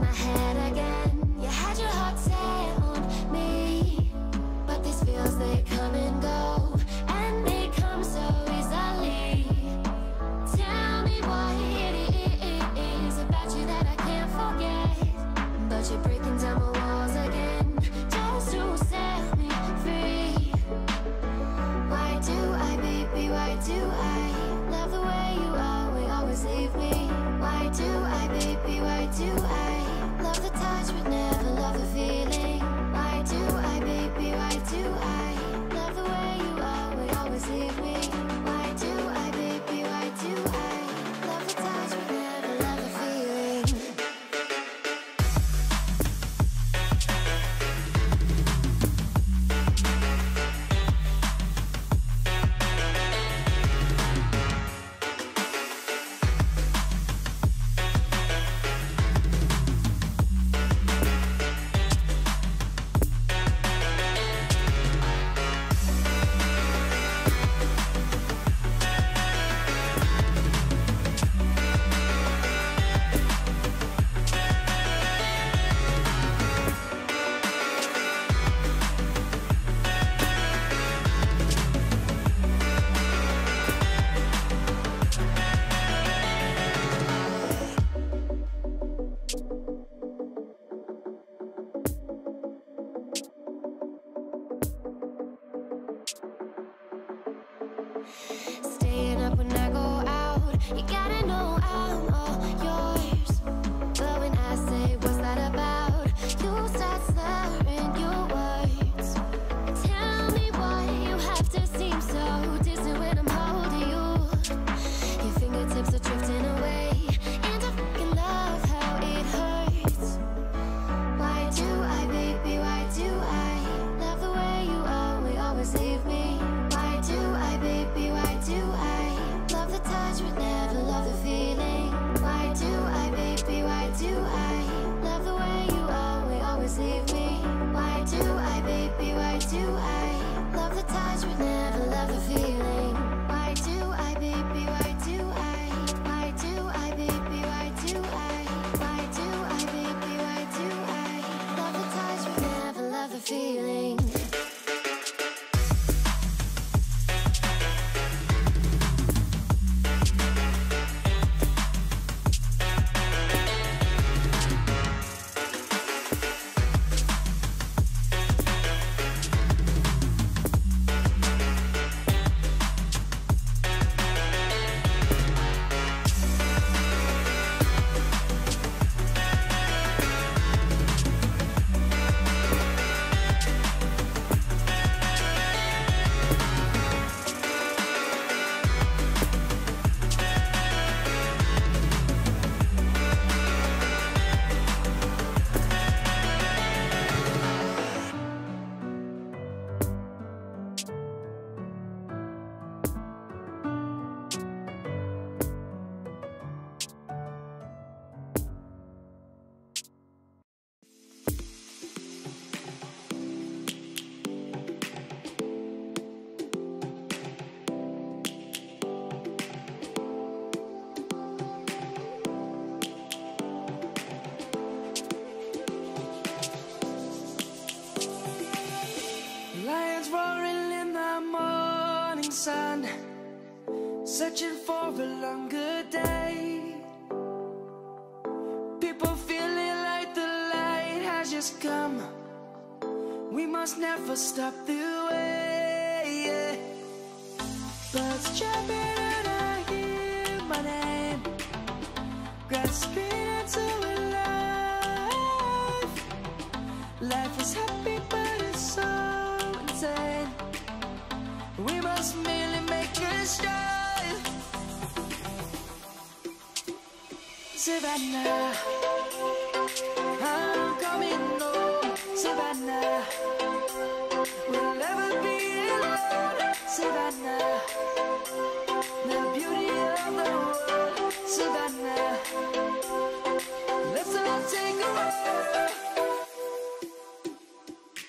my head again. You had your heart set on me, but these feels, they come and go, and they come so easily. Tell me what it is about you that I can't forget, but you're breaking down my walls again just to set me free. Why do I, baby, why do I love the way you always leave me? Why do I, baby, why do I love the touch but never love the feeling? Why do I, baby, why do I love the way you always leave me? Why do I, baby, why do I love the touch but never love the feeling? Staying up when I go out, you gotta know I'm all yours. But when I say what's that about, you start slurring your words. Tell me why you have to seem so distant when I'm holding you. Your fingertips are drifting away, and I fucking love how it hurts. Why do I, baby, why do I love the way you always leave me? Why do I, baby, why do I love the touch but never love the feeling? Why do I, baby, why do I love the way you always leave me? Why do I, baby, why do I love the touch but never love the feeling? Why do I, baby, why do I? Why do I, baby, why do I? Why do I, baby, why do I love the touch but never love the feeling? Lions roaring in the morning sun, searching for a longer day. People feeling like the light has just come. We must never stop the way. Birds jumping and I hear my name, grasping into a life. Life is happy but it's so insane. We must merely make a start. Savannah, I'm coming home. Savannah, we'll never be alone. Savannah, the beauty of the world. Savannah, let's all take a walk.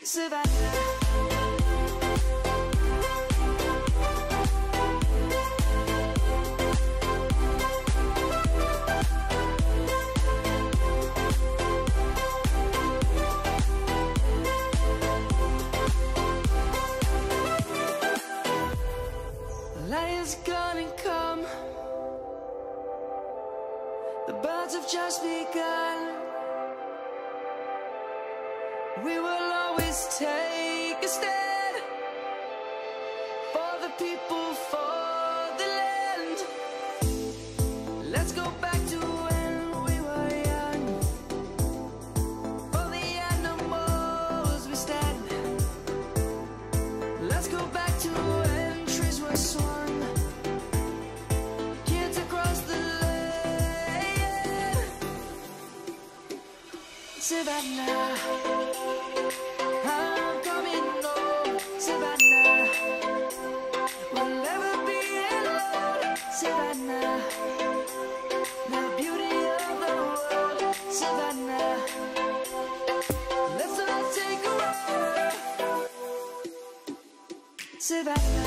Savannah. just begun. We will always take a stand for the people, for the land. Let's go back to when we were young. For the animals we stand. Let's go back to when trees were swung. Kids across the land. Savannah, I'm coming home. Savannah, we'll never be alone. Savannah, the beauty of the world. Savannah, let's all take a ride. Savannah.